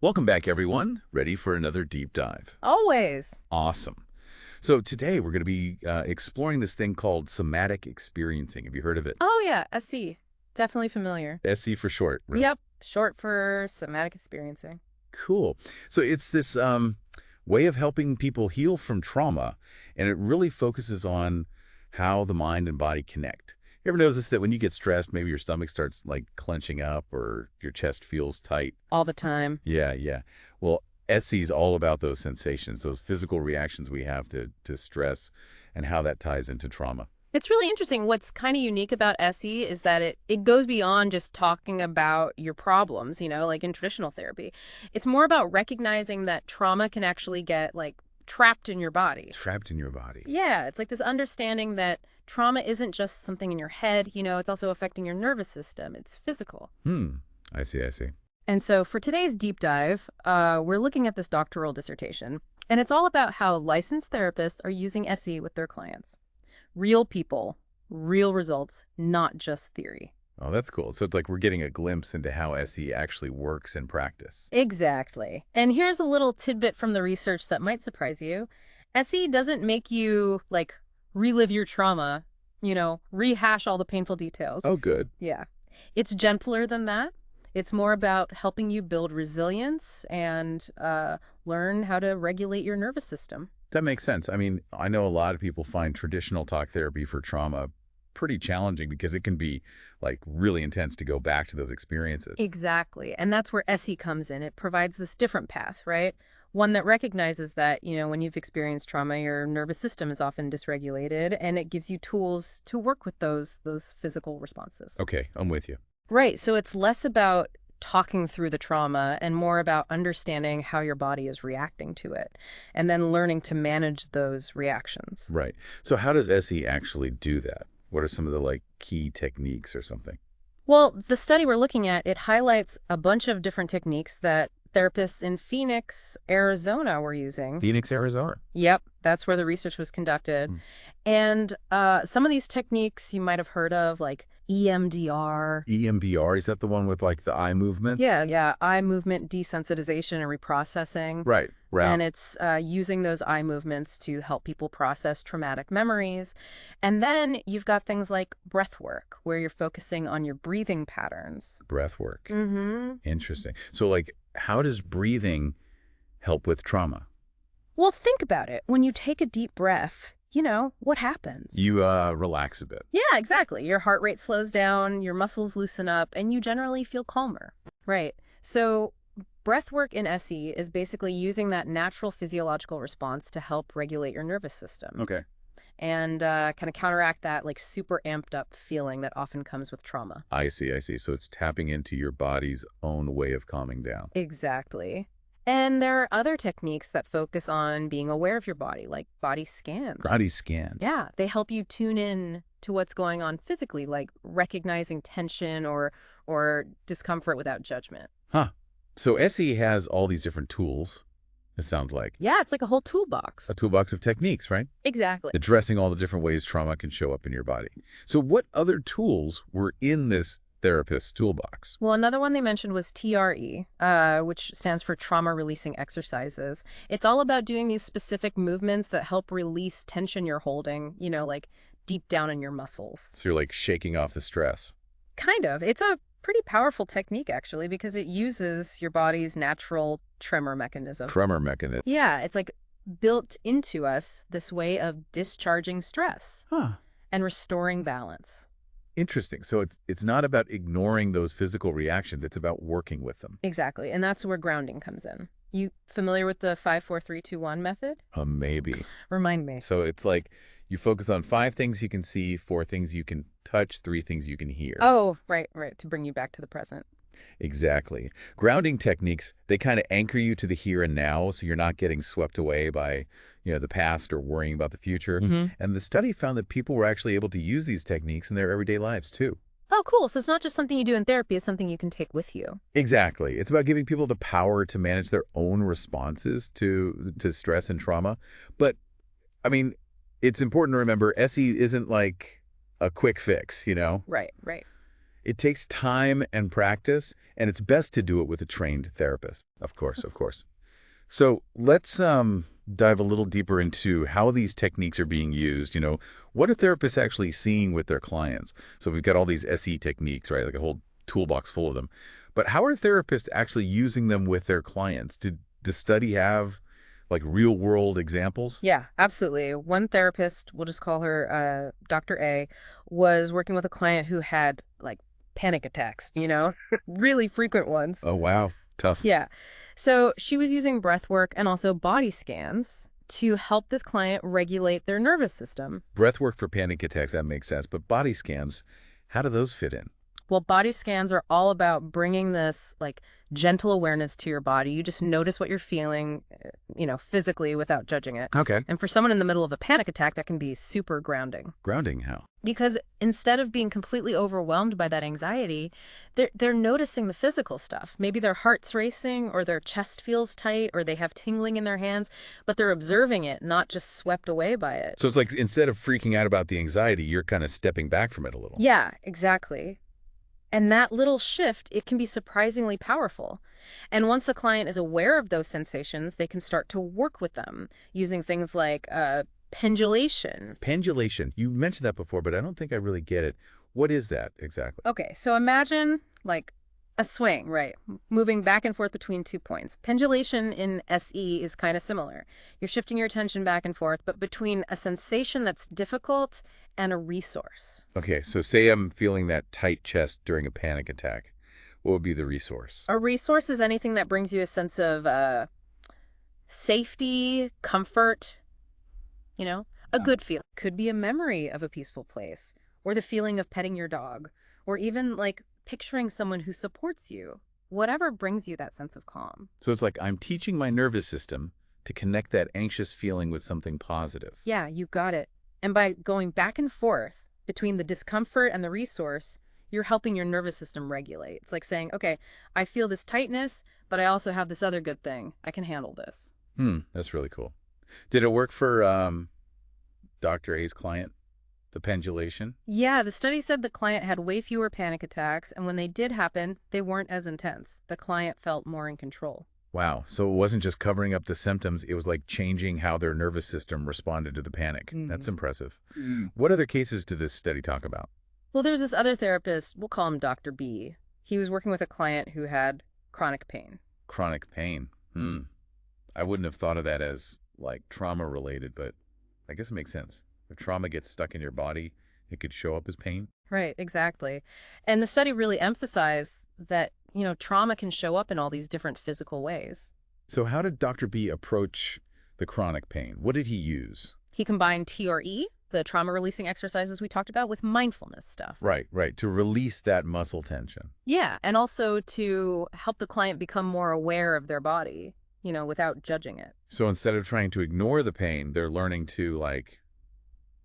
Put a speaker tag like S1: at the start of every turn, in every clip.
S1: Welcome back, everyone. Ready for another deep dive.
S2: Always.
S1: Awesome. So today we're going to be exploring this thing called somatic experiencing. Have you heard of it?
S2: Oh, yeah, SE. Definitely familiar.
S1: SE for short, right?
S2: Yep, short for somatic experiencing.
S1: Cool. So it's this way of helping people heal from trauma, and it really focuses on how the mind and body connect. You ever notice that when you get stressed, maybe your stomach starts like clenching up or your chest feels tight?
S2: All the time.
S1: Yeah, yeah. Well, SE is all about those sensations, those physical reactions we have to stress and how that ties into trauma.
S2: It's really interesting. What's kind of unique about SE is that it goes beyond just talking about your problems, like in traditional therapy. It's more about recognizing that trauma can actually get trapped in your body.
S1: Trapped in your body.
S2: Yeah, it's like this understanding that trauma isn't just something in your head, it's also affecting your nervous system. It's physical.
S1: I see, I see.
S2: And so for today's deep dive, we're looking at this doctoral dissertation, and it's all about how licensed therapists are using SE with their clients. Real people, real results, not just theory.
S1: Oh, that's cool. So it's like we're getting a glimpse into how SE actually works in practice.
S2: Exactly. And here's a little tidbit from the research that might surprise you. SE doesn't make you, relive your trauma, rehash all the painful details.
S1: Oh, good.
S2: Yeah. It's gentler than that. It's more about helping you build resilience and learn how to regulate your nervous system.
S1: That makes sense. I mean, I know a lot of people find traditional talk therapy for trauma pretty challenging because it can be like really intense to go back to those experiences.
S2: Exactly. And that's where SE comes in. It provides this different path, right? One that recognizes that, when you've experienced trauma, your nervous system is often dysregulated, and it gives you tools to work with those physical responses.
S1: Okay, I'm with you.
S2: Right. So it's less about talking through the trauma and more about understanding how your body is reacting to it and then learning to manage those reactions.
S1: Right. So how does SE actually do that? What are some of the key techniques or something?
S2: Well, the study we're looking at, it highlights a bunch of different techniques that therapists in Phoenix, Arizona were using.
S1: Phoenix, Arizona.
S2: Yep, that's where the research was conducted. And some of these techniques you might have heard of, like EMDR.
S1: EMDR, is that the one with the eye movements?
S2: Yeah, eye movement desensitization and reprocessing.
S1: Right.
S2: And it's using those eye movements to help people process traumatic memories. And then you've got things like breath work, where you're focusing on your breathing patterns.
S1: Breath work.
S2: Mm-hmm.
S1: Interesting. So how does breathing help with trauma?
S2: Well, think about it. When you take a deep breath, what happens?
S1: You relax a bit.
S2: Yeah, exactly. Your heart rate slows down, your muscles loosen up, and you generally feel calmer. Right. So breath work in SE is basically using that natural physiological response to help regulate your nervous system.
S1: Okay.
S2: And kind of counteract that super amped up feeling that often comes with trauma.
S1: I see, I see. So it's tapping into your body's own way of calming down.
S2: Exactly. And there are other techniques that focus on being aware of your body, like body scans.
S1: Body scans.
S2: Yeah, they help you tune in to what's going on physically, like recognizing tension or discomfort without judgment.
S1: Huh. So SE has all these different tools, it sounds like.
S2: Yeah, it's like a whole toolbox.
S1: A toolbox of techniques, right?
S2: Exactly.
S1: Addressing all the different ways trauma can show up in your body. So what other tools were in this therapist's toolbox?
S2: Well, another one they mentioned was TRE, which stands for trauma releasing exercises. It's all about doing these specific movements that help release tension you're holding, like deep down in your muscles.
S1: So you're shaking off the stress.
S2: Kind of. It's a pretty powerful technique, actually, because it uses your body's natural tremor mechanism.
S1: Tremor mechanism.
S2: Yeah, it's built into us this way of discharging stress and restoring balance.
S1: Interesting. So it's not about ignoring those physical reactions. It's about working with them.
S2: Exactly. And that's where grounding comes in. You familiar with the 5-4-3-2-1 method?
S1: Maybe.
S2: Remind me.
S1: So it's you focus on 5 things you can see, 4 things you can touch, 3 things you can hear.
S2: Oh, right. To bring you back to the present.
S1: Exactly. Grounding techniques, they kind of anchor you to the here and now, so you're not getting swept away by, the past or worrying about the future.
S2: Mm-hmm.
S1: And the study found that people were actually able to use these techniques in their everyday lives, too.
S2: Oh, cool. So it's not just something you do in therapy. It's something you can take with you.
S1: Exactly. It's about giving people the power to manage their own responses to stress and trauma. But, I mean, it's important to remember SE isn't like a quick fix,
S2: Right.
S1: It takes time and practice, and it's best to do it with a trained therapist. Of course, of course. So let's dive a little deeper into how these techniques are being used. What are therapists actually seeing with their clients? So we've got all these SE techniques, right? Like a whole toolbox full of them. But how are therapists actually using them with their clients? Did the study have like real world examples?
S2: Yeah, absolutely. One therapist, we'll just call her Dr. A, was working with a client who had like panic attacks, really frequent ones.
S1: Oh, wow. Tough.
S2: Yeah. So she was using breath work and also body scans to help this client regulate their nervous system.
S1: Breath work for panic attacks, that makes sense. But body scans, how do those fit in?
S2: Well, body scans are all about bringing this like gentle awareness to your body. You just notice what you're feeling, physically without judging it.
S1: Okay.
S2: And for someone in the middle of a panic attack, that can be super grounding.
S1: Grounding how?
S2: Because instead of being completely overwhelmed by that anxiety, they're noticing the physical stuff. Maybe their heart's racing or their chest feels tight or they have tingling in their hands, but they're observing it, not just swept away by it.
S1: So it's like instead of freaking out about the anxiety, you're kind of stepping back from it a little.
S2: Yeah, exactly. And that little shift, it can be surprisingly powerful. And once the client is aware of those sensations, they can start to work with them using things like pendulation.
S1: Pendulation. You mentioned that before, but I don't think I really get it. What is that exactly?
S2: Okay, so imagine like a swing, right? Moving back and forth between 2 points. Pendulation in SE is kind of similar. You're shifting your attention back and forth, but between a sensation that's difficult and a resource.
S1: Okay, so say I'm feeling that tight chest during a panic attack. What would be the resource?
S2: A resource is anything that brings you a sense of safety, comfort, a good feeling. Could be a memory of a peaceful place, or the feeling of petting your dog, or even like picturing someone who supports you. Whatever brings you that sense of calm.
S1: So it's like I'm teaching my nervous system to connect that anxious feeling with something positive.
S2: Yeah, you got it. And by going back and forth between the discomfort and the resource, you're helping your nervous system regulate. It's like saying, okay, I feel this tightness, but I also have this other good thing. I can handle this.
S1: That's really cool. Did it work for Dr. A's client, the pendulation?
S2: Yeah, the study said the client had way fewer panic attacks, and when they did happen, they weren't as intense. The client felt more in control.
S1: Wow. So it wasn't just covering up the symptoms, it was like changing how their nervous system responded to the panic. That's impressive. What other cases did this study talk about?
S2: Well, there's this other therapist, we'll call him Dr. B. He was working with a client who had chronic pain.
S1: Chronic pain. I wouldn't have thought of that as like trauma related, but I guess it makes sense. If trauma gets stuck in your body, it could show up as pain.
S2: Right, exactly. And the study really emphasized that, trauma can show up in all these different physical ways.
S1: So how did Dr. B approach the chronic pain? What did he use?
S2: He combined TRE, the trauma releasing exercises we talked about, with mindfulness stuff.
S1: Right. To release that muscle tension.
S2: Yeah, and also to help the client become more aware of their body, without judging it.
S1: So instead of trying to ignore the pain, they're learning to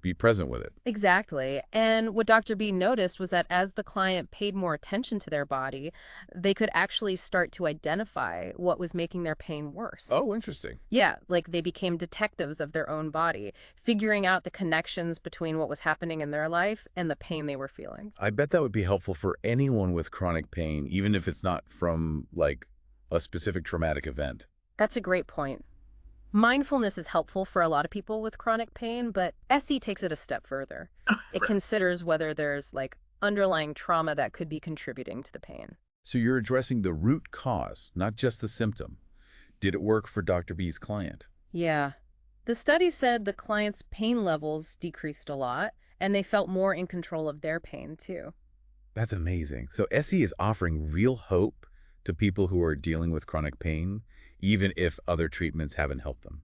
S1: be present with it.
S2: Exactly. And what Dr. B noticed was that as the client paid more attention to their body, they could actually start to identify what was making their pain worse.
S1: Oh, interesting.
S2: Yeah, like they became detectives of their own body, figuring out the connections between what was happening in their life and the pain they were feeling.
S1: I bet that would be helpful for anyone with chronic pain, even if it's not from a specific traumatic event.
S2: That's a great point. Mindfulness is helpful for a lot of people with chronic pain, but SE takes it a step further. It considers whether there's underlying trauma that could be contributing to the pain.
S1: So you're addressing the root cause, not just the symptom. Did it work for Dr. B's client?
S2: Yeah. The study said the client's pain levels decreased a lot, and they felt more in control of their pain, too.
S1: That's amazing. So SE is offering real hope to people who are dealing with chronic pain, even if other treatments haven't helped them.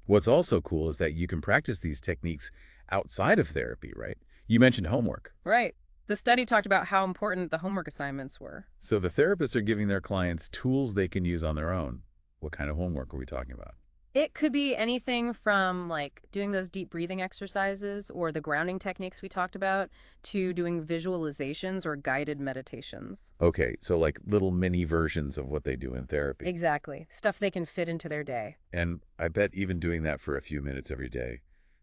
S1: What's also cool is that you can practice these techniques outside of therapy, right? You mentioned homework.
S2: Right. The study talked about how important the homework assignments were.
S1: So the therapists are giving their clients tools they can use on their own. What kind of homework are we talking about?
S2: It could be anything from doing those deep breathing exercises or the grounding techniques we talked about to doing visualizations or guided meditations.
S1: Okay, so little mini versions of what they do in therapy.
S2: Exactly. Stuff they can fit into their day.
S1: And I bet even doing that for a few minutes every day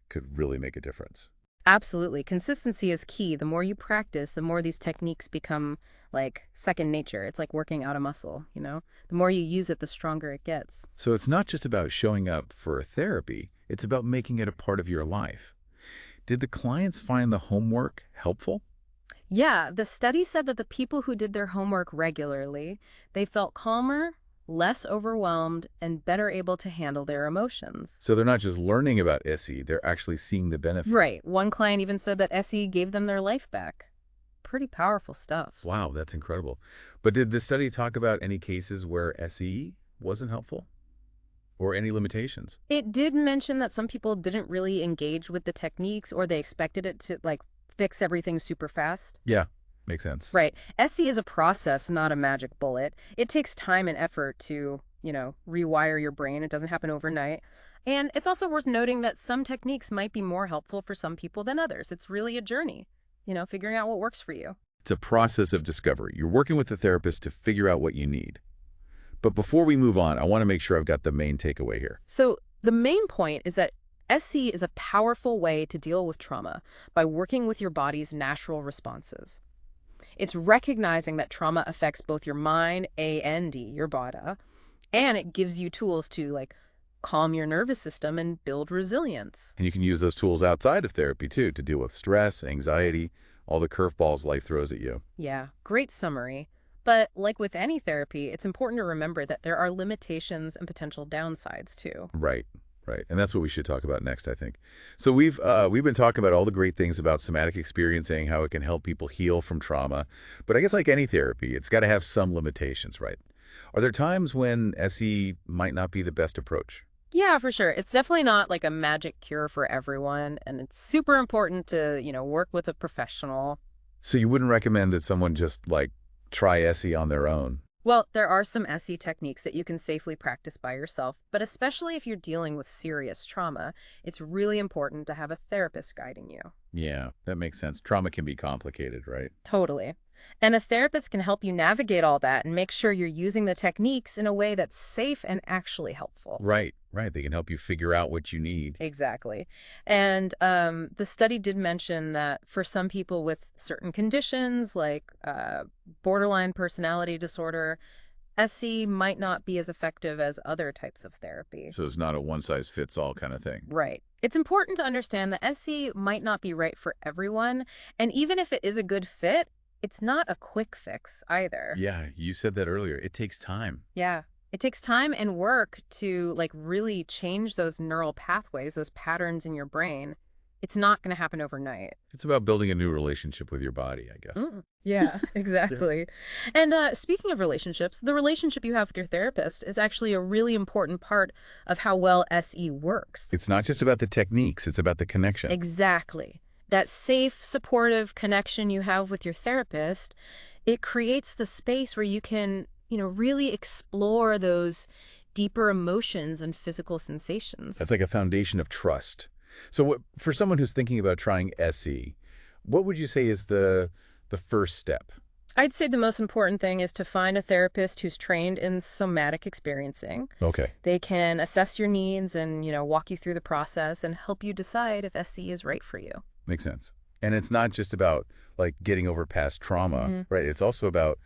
S1: could really make a difference.
S2: Absolutely. Consistency is key. The more you practice, the more these techniques become like second nature. It's like working out a muscle, you know? The more you use it, the stronger it gets.
S1: So it's not just about showing up for a therapy, it's about making it a part of your life. Did the clients find the homework helpful?
S2: Yeah, the study said that the people who did their homework regularly, they felt calmer, less overwhelmed, and better able to handle their emotions.
S1: So they're not just learning about SE, they're actually seeing the benefit.
S2: Right. One client even said that SE gave them their life back. Pretty powerful stuff.
S1: Wow, that's incredible. But did the study talk about any cases where SE wasn't helpful or any limitations?
S2: It did mention that some people didn't really engage with the techniques or they expected it to like fix everything super fast.
S1: Yeah, makes sense.
S2: Right. SE is a process, not a magic bullet. It takes time and effort to, rewire your brain. It doesn't happen overnight. And it's also worth noting that some techniques might be more helpful for some people than others. It's really a journey, figuring out what works for you.
S1: It's a process of discovery. You're working with the therapist to figure out what you need. But before we move on, I want to make sure I've got the main takeaway here.
S2: So the main point is that SE is a powerful way to deal with trauma by working with your body's natural responses. It's recognizing that trauma affects both your mind, A and D, your body, and it gives you tools to like calm your nervous system and build resilience.
S1: And you can use those tools outside of therapy, too, to deal with stress, anxiety, all the curveballs life throws at you.
S2: Yeah, great summary. But like with any therapy, it's important to remember that there are limitations and potential downsides too.
S1: Right, right. And that's what we should talk about next, I think. So we've been talking about all the great things about somatic experiencing, how it can help people heal from trauma. But I guess like any therapy, it's got to have some limitations, right? Are there times when SE might not be the best approach?
S2: Yeah, for sure. It's definitely not like a magic cure for everyone, and it's super important to, work with a professional.
S1: So you wouldn't recommend that someone just like try SE on their own?
S2: Well, there are some SE techniques that you can safely practice by yourself, but especially if you're dealing with serious trauma, it's really important to have a therapist guiding you.
S1: Yeah, that makes sense. Trauma can be complicated, right?
S2: Totally. And a therapist can help you navigate all that and make sure you're using the techniques in a way that's safe and actually helpful.
S1: Right, right. They can help you figure out what you need.
S2: Exactly. And the study did mention that for some people with certain conditions like borderline personality disorder, SE might not be as effective as other types of therapy.
S1: So it's not a one-size-fits-all kind of thing.
S2: Right. It's important to understand that SE might not be right for everyone. And even if it is a good fit, it's not a quick fix either.
S1: Yeah, you said that earlier. It takes time.
S2: Yeah. It takes time and work to like really change those neural pathways, those patterns in your brain. It's not going to happen overnight.
S1: It's about building a new relationship with your body, I guess.
S2: Yeah, exactly. And speaking of relationships, the relationship you have with your therapist is actually a really important part of how well SE works.
S1: It's not just about the techniques, it's about the connection.
S2: Exactly. That safe, supportive connection you have with your therapist, it creates the space where you can, really explore those deeper emotions and physical sensations.
S1: That's like a foundation of trust. So for someone who's thinking about trying SE, what would you say is the first step?
S2: I'd say the most important thing is to find a therapist who's trained in somatic experiencing.
S1: Okay.
S2: They can assess your needs and, walk you through the process and help you decide if SE is right for you.
S1: Makes sense. And it's not just about like getting over past trauma, right? It's also about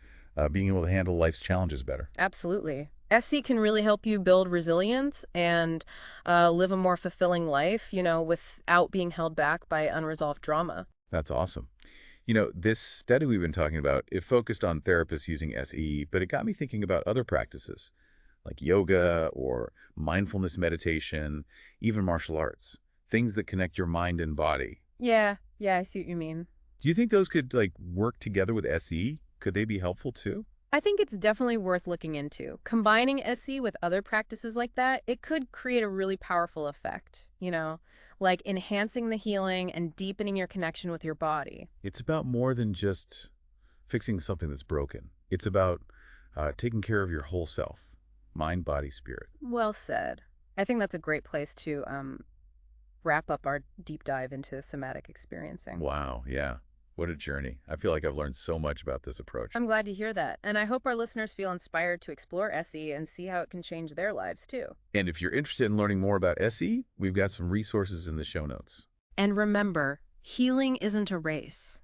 S1: being able to handle life's challenges better.
S2: Absolutely. SE can really help you build resilience and live a more fulfilling life, without being held back by unresolved trauma.
S1: That's awesome. This study we've been talking about, it focused on therapists using SE, but it got me thinking about other practices like yoga or mindfulness meditation, even martial arts, things that connect your mind and body.
S2: Yeah, I see what you mean.
S1: Do you think those could like work together with SE? Could they be helpful too?
S2: I think it's definitely worth looking into. Combining SE with other practices like that, it could create a really powerful effect, like enhancing the healing and deepening your connection with your body.
S1: It's about more than just fixing something that's broken. It's about taking care of your whole self, mind, body, spirit.
S2: Well said. I think that's a great place to wrap up our deep dive into somatic experiencing.
S1: Wow, yeah. What a journey. I feel like I've learned so much about this approach.
S2: I'm glad to hear that. And I hope our listeners feel inspired to explore SE and see how it can change their lives too.
S1: And if you're interested in learning more about SE, we've got some resources in the show notes.
S2: And remember, Healing isn't a race.